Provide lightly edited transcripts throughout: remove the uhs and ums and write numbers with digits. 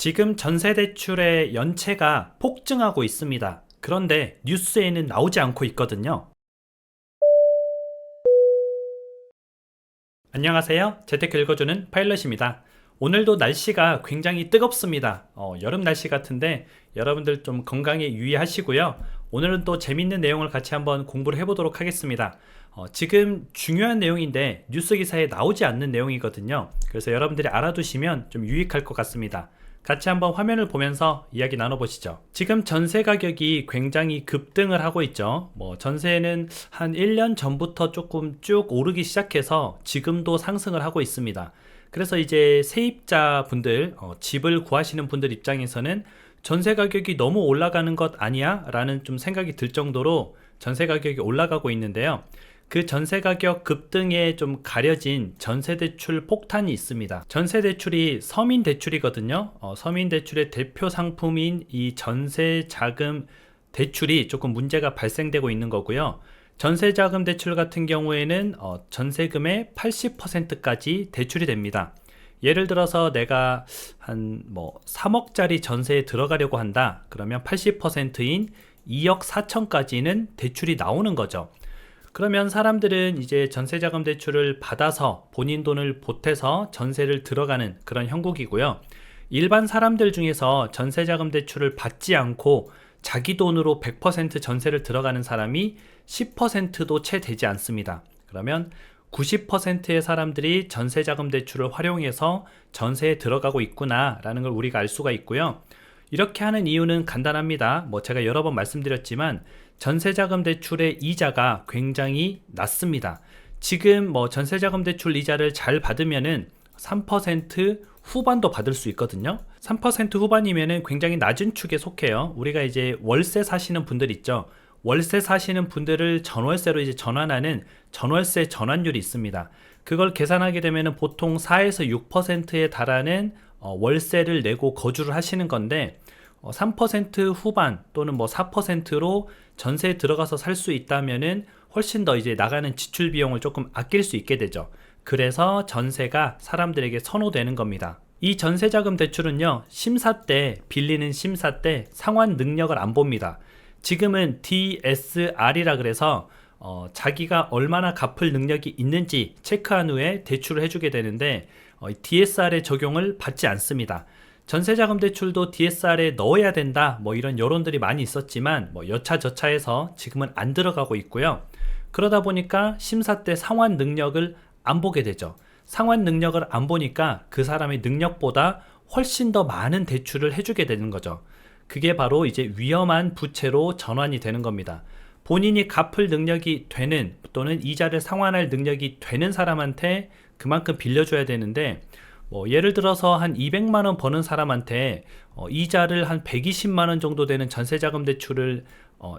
지금 전세대출의 연체가 폭증하고 있습니다. 그런데 뉴스에는 나오지 않고 있거든요. 안녕하세요. 재테크 읽어주는 파일럿입니다. 오늘도 날씨가 굉장히 뜨겁습니다. 여름 날씨 같은데 여러분들 좀 건강에 유의하시고요. 오늘은 또 재밌는 내용을 같이 한번 공부를 해보도록 하겠습니다. 지금 중요한 내용인데 뉴스 기사에 나오지 않는 내용이거든요. 그래서 여러분들이 알아두시면 좀 유익할 것 같습니다. 같이 한번 화면을 보면서 이야기 나눠보시죠. 지금 전세 가격이 굉장히 급등을 하고 있죠. 전세는 한 1년 전부터 조금 쭉 오르기 시작해서 지금도 상승을 하고 있습니다. 그래서 이제 세입자 분들, 집을 구하시는 분들 입장에서는 전세 가격이 너무 올라가는 것 아니야? 라는 좀 생각이 들 정도로 전세 가격이 올라가고 있는데요. 그 전세 가격 급등에 좀 가려진 전세대출 폭탄이 있습니다. 전세대출이 서민대출이거든요. 서민대출의 대표 상품인 이 전세자금 대출이 조금 문제가 발생되고 있는 거고요. 전세자금 대출 같은 경우에는 전세금의 80%까지 대출이 됩니다. 예를 들어서 내가 한 3억짜리 전세에 들어가려고 한다. 그러면 80%인 2억 4천까지는 대출이 나오는 거죠. 그러면 사람들은 이제 전세자금 대출을 받아서 본인 돈을 보태서 전세를 들어가는 그런 형국이고요. 일반 사람들 중에서 전세자금 대출을 받지 않고 자기 돈으로 100% 전세를 들어가는 사람이 10%도 채 되지 않습니다. 그러면 90%의 사람들이 전세자금 대출을 활용해서 전세에 들어가고 있구나 라는 걸 우리가 알 수가 있고요. 이렇게 하는 이유는 간단합니다. 제가 여러 번 말씀드렸지만 전세자금 대출의 이자가 굉장히 낮습니다. 지금 전세자금 대출 이자를 잘 받으면은 3% 후반도 받을 수 있거든요. 3% 후반이면은 굉장히 낮은 축에 속해요. 우리가 이제 월세 사시는 분들 있죠. 월세 사시는 분들을 전월세로 이제 전환하는 전월세 전환율이 있습니다. 그걸 계산하게 되면은 보통 4에서 6%에 달하는 월세를 내고 거주를 하시는 건데 3% 후반 또는 4%로 전세에 들어가서 살 수 있다면은 훨씬 더 이제 나가는 지출 비용을 조금 아낄 수 있게 되죠. 그래서 전세가 사람들에게 선호되는 겁니다. 이 전세자금 대출은요, 빌리는 심사 때 상환 능력을 안 봅니다. 지금은 DSR이라 그래서 자기가 얼마나 갚을 능력이 있는지 체크한 후에 대출을 해주게 되는데 DSR의 적용을 받지 않습니다. 전세자금 대출도 DSR에 넣어야 된다 이런 여론들이 많이 있었지만 여차저차해서 지금은 안 들어가고 있고요. 그러다 보니까 심사 때 상환 능력을 안 보게 되죠. 상환 능력을 안 보니까 그 사람의 능력보다 훨씬 더 많은 대출을 해주게 되는 거죠. 그게 바로 이제 위험한 부채로 전환이 되는 겁니다. 본인이 갚을 능력이 되는 또는 이자를 상환할 능력이 되는 사람한테 그만큼 빌려줘야 되는데 예를 들어서 한 200만 원 버는 사람한테 이자를 한 120만 원 정도 되는 전세자금 대출을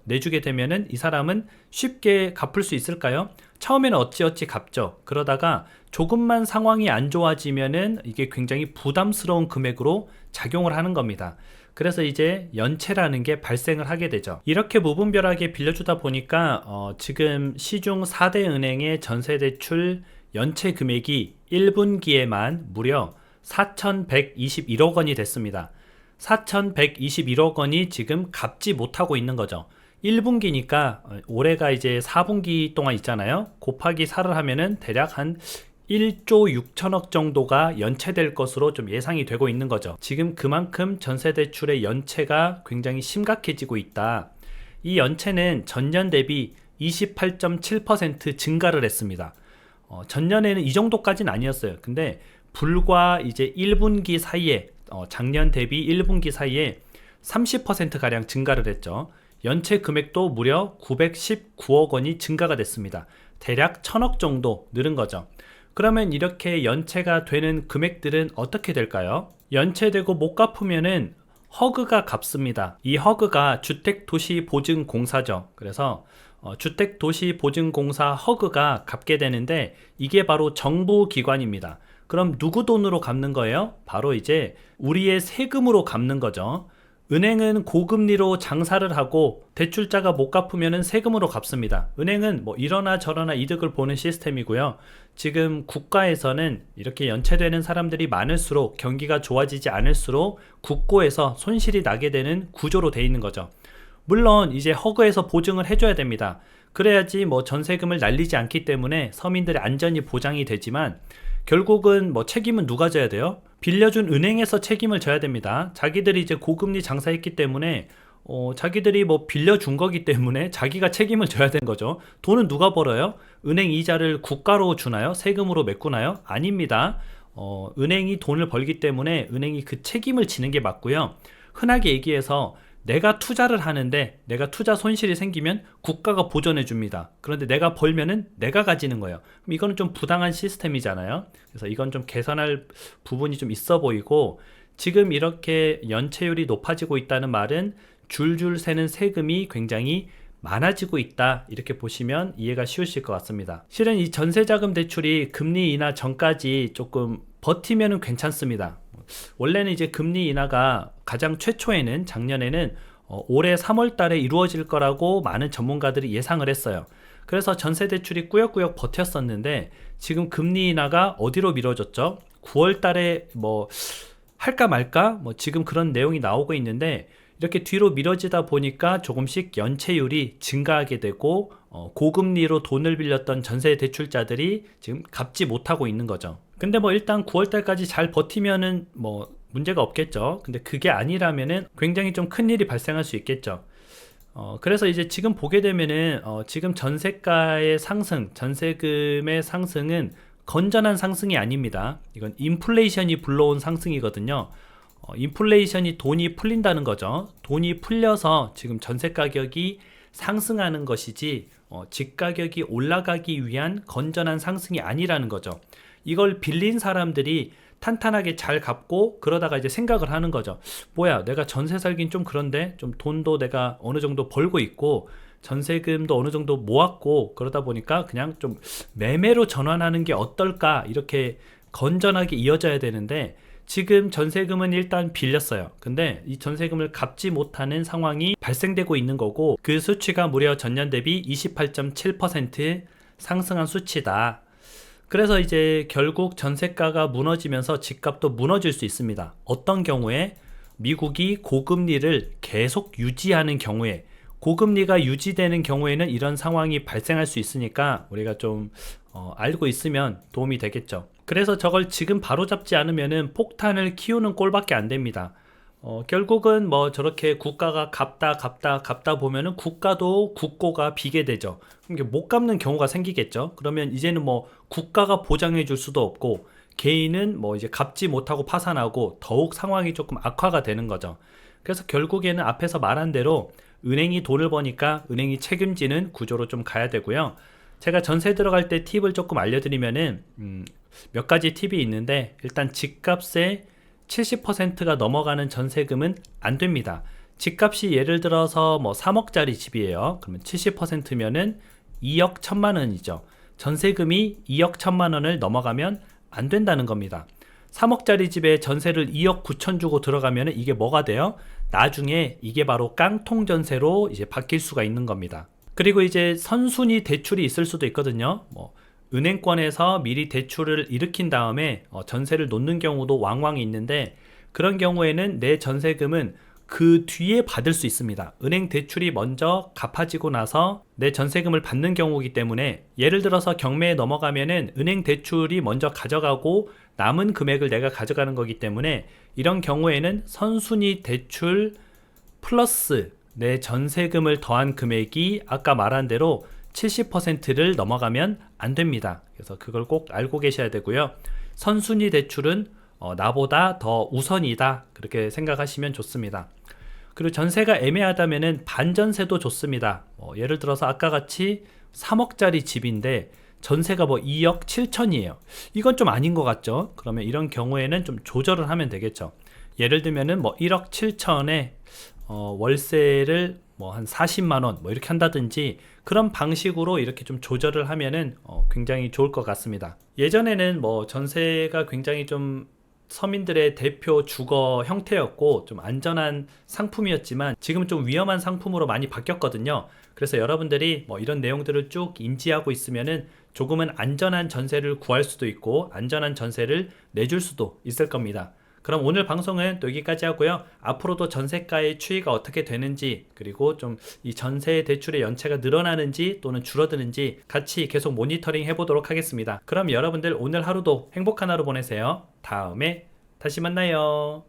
내주게 되면은 이 사람은 쉽게 갚을 수 있을까요? 처음에는 어찌어찌 갚죠. 그러다가 조금만 상황이 안 좋아지면은 이게 굉장히 부담스러운 금액으로 작용을 하는 겁니다. 그래서 이제 연체라는 게 발생을 하게 되죠. 이렇게 무분별하게 빌려주다 보니까 지금 시중 4대 은행의 전세대출 연체 금액이 1분기에만 무려 4,121억 원이 됐습니다. 4,121억 원이 지금 갚지 못하고 있는 거죠. 1분기니까 올해가 이제 4분기 동안 있잖아요. 곱하기 4를 하면은 대략 한 1조 6천억 정도가 연체될 것으로 좀 예상이 되고 있는 거죠. 지금 그만큼 전세대출의 연체가 굉장히 심각해지고 있다. 이 연체는 전년 대비 28.7% 증가를 했습니다. 전년에는 이 정도까지는 아니었어요. 근데 불과 이제 1분기 사이에 작년 대비 1분기 사이에 30%가량 증가를 했죠. 연체 금액도 무려 919억 원이 증가가 됐습니다. 대략 1,000억 정도 늘은 거죠. 그러면 이렇게 연체가 되는 금액들은 어떻게 될까요? 연체되고 못 갚으면은 허그가 갚습니다. 이 허그가 주택도시보증공사죠. 그래서 주택도시보증공사 허그가 갚게 되는데 이게 바로 정부 기관입니다. 그럼 누구 돈으로 갚는 거예요? 바로 이제 우리의 세금으로 갚는 거죠. 은행은 고금리로 장사를 하고 대출자가 못 갚으면 세금으로 갚습니다. 은행은 뭐 이러나 저러나 이득을 보는 시스템이고요. 지금 국가에서는 이렇게 연체되는 사람들이 많을수록 경기가 좋아지지 않을수록 국고에서 손실이 나게 되는 구조로 돼 있는 거죠. 물론 이제 허그에서 보증을 해줘야 됩니다. 그래야지 뭐 전세금을 날리지 않기 때문에 서민들의 안전이 보장이 되지만 결국은 뭐 책임은 누가 져야 돼요? 빌려준 은행에서 책임을 져야 됩니다. 자기들이 이제 고금리 장사했기 때문에 자기들이 뭐 빌려준 거기 때문에 자기가 책임을 져야 되는 거죠. 돈은 누가 벌어요? 은행 이자를 국가로 주나요? 세금으로 메꾸나요? 아닙니다. 은행이 돈을 벌기 때문에 은행이 그 책임을 지는 게 맞고요. 흔하게 얘기해서 내가 투자를 하는데 내가 투자 손실이 생기면 국가가 보전해 줍니다. 그런데 내가 벌면은 내가 가지는 거예요. 그럼 이거는 좀 부당한 시스템이잖아요. 그래서 이건 좀 개선할 부분이 좀 있어 보이고, 지금 이렇게 연체율이 높아지고 있다는 말은 줄줄 새는 세금이 굉장히 많아지고 있다, 이렇게 보시면 이해가 쉬우실 것 같습니다. 실은 이 전세자금 대출이 금리 인하 전까지 조금 버티면은 괜찮습니다. 원래는 이제 금리 인하가 가장 최초에는 작년에는 올해 3월 달에 이루어질 거라고 많은 전문가들이 예상을 했어요. 그래서 전세 대출이 꾸역꾸역 버텼었는데 지금 금리 인하가 어디로 미뤄졌죠? 9월 달에 뭐 할까 말까? 뭐 지금 그런 내용이 나오고 있는데 이렇게 뒤로 미뤄지다 보니까 조금씩 연체율이 증가하게 되고 고금리로 돈을 빌렸던 전세 대출자들이 지금 갚지 못하고 있는 거죠. 근데 뭐 일단 9월 달까지 잘 버티면은 뭐 문제가 없겠죠. 근데 그게 아니라면은 굉장히 좀 큰 일이 발생할 수 있겠죠. 그래서 이제 지금 보게 되면은 지금 전세가의 상승, 전세금의 상승은 건전한 상승이 아닙니다. 이건 인플레이션이 불러온 상승이거든요. 인플레이션이 돈이 풀린다는 거죠. 돈이 풀려서 지금 전세 가격이 상승하는 것이지 집 가격이 올라가기 위한 건전한 상승이 아니라는 거죠. 이걸 빌린 사람들이 탄탄하게 잘 갚고 그러다가 이제 생각을 하는 거죠. 뭐야, 내가 전세 살긴 좀 그런데 좀 돈도 내가 어느 정도 벌고 있고 전세금도 어느 정도 모았고 그러다 보니까 그냥 좀 매매로 전환하는 게 어떨까, 이렇게 건전하게 이어져야 되는데 지금 전세금은 일단 빌렸어요. 근데 이 전세금을 갚지 못하는 상황이 발생되고 있는 거고, 그 수치가 무려 전년 대비 28.7% 상승한 수치다. 그래서 이제 결국 전세가가 무너지면서 집값도 무너질 수 있습니다. 어떤 경우에? 미국이 고금리를 계속 유지하는 경우에, 고금리가 유지되는 경우에는 이런 상황이 발생할 수 있으니까 우리가 좀 알고 있으면 도움이 되겠죠. 그래서 저걸 지금 바로잡지 않으면은 폭탄을 키우는 꼴밖에 안 됩니다. 결국은 뭐 저렇게 국가가 갚다 보면은 국가도 국고가 비게 되죠. 그럼 못 갚는 경우가 생기겠죠. 그러면 이제는 뭐 국가가 보장해 줄 수도 없고 개인은 뭐 이제 갚지 못하고 파산하고 더욱 상황이 조금 악화가 되는 거죠. 그래서 결국에는 앞에서 말한 대로 은행이 돈을 버니까 은행이 책임지는 구조로 좀 가야 되고요. 제가 전세 들어갈 때 팁을 조금 알려드리면은 몇 가지 팁이 있는데, 일단 집값의 70%가 넘어가는 전세금은 안 됩니다. 집값이 예를 들어서 뭐 3억짜리 집이에요. 그러면 70%면은 2억 1천만 원이죠. 전세금이 2억 1천만 원을 넘어가면 안 된다는 겁니다. 3억짜리 집에 전세를 2억 9천 주고 들어가면 이게 뭐가 돼요? 나중에 이게 바로 깡통 전세로 이제 바뀔 수가 있는 겁니다. 그리고 이제 선순위 대출이 있을 수도 있거든요. 뭐 은행권에서 미리 대출을 일으킨 다음에 전세를 놓는 경우도 왕왕 있는데, 그런 경우에는 내 전세금은 그 뒤에 받을 수 있습니다. 은행 대출이 먼저 갚아지고 나서 내 전세금을 받는 경우이기 때문에, 예를 들어서 경매에 넘어가면은 은행 대출이 먼저 가져가고 남은 금액을 내가 가져가는 거기 때문에, 이런 경우에는 선순위 대출 플러스 내 전세금을 더한 금액이 아까 말한 대로 70%를 넘어가면 안 됩니다. 그래서 그걸 꼭 알고 계셔야 되고요. 선순위 대출은 나보다 더 우선이다, 그렇게 생각하시면 좋습니다. 그리고 전세가 애매하다면은 반전세도 좋습니다. 예를 들어서 아까 같이 3억짜리 집인데 전세가 뭐 2억 7천이에요. 이건 좀 아닌 것 같죠? 그러면 이런 경우에는 좀 조절을 하면 되겠죠. 예를 들면은 뭐 1억 7천에 월세를 뭐 한 40만원 뭐 이렇게 한다든지, 그런 방식으로 이렇게 좀 조절을 하면은 굉장히 좋을 것 같습니다. 예전에는 뭐 전세가 굉장히 좀 서민들의 대표 주거 형태였고 좀 안전한 상품이었지만 지금은 좀 위험한 상품으로 많이 바뀌었거든요. 그래서 여러분들이 뭐 이런 내용들을 쭉 인지하고 있으면은 조금은 안전한 전세를 구할 수도 있고 안전한 전세를 내줄 수도 있을 겁니다. 그럼 오늘 방송은 또 여기까지 하고요. 앞으로도 전세가의 추이가 어떻게 되는지, 그리고 좀 이 전세 대출의 연체가 늘어나는지 또는 줄어드는지 같이 계속 모니터링 해보도록 하겠습니다. 그럼 여러분들 오늘 하루도 행복한 하루 보내세요. 다음에 다시 만나요.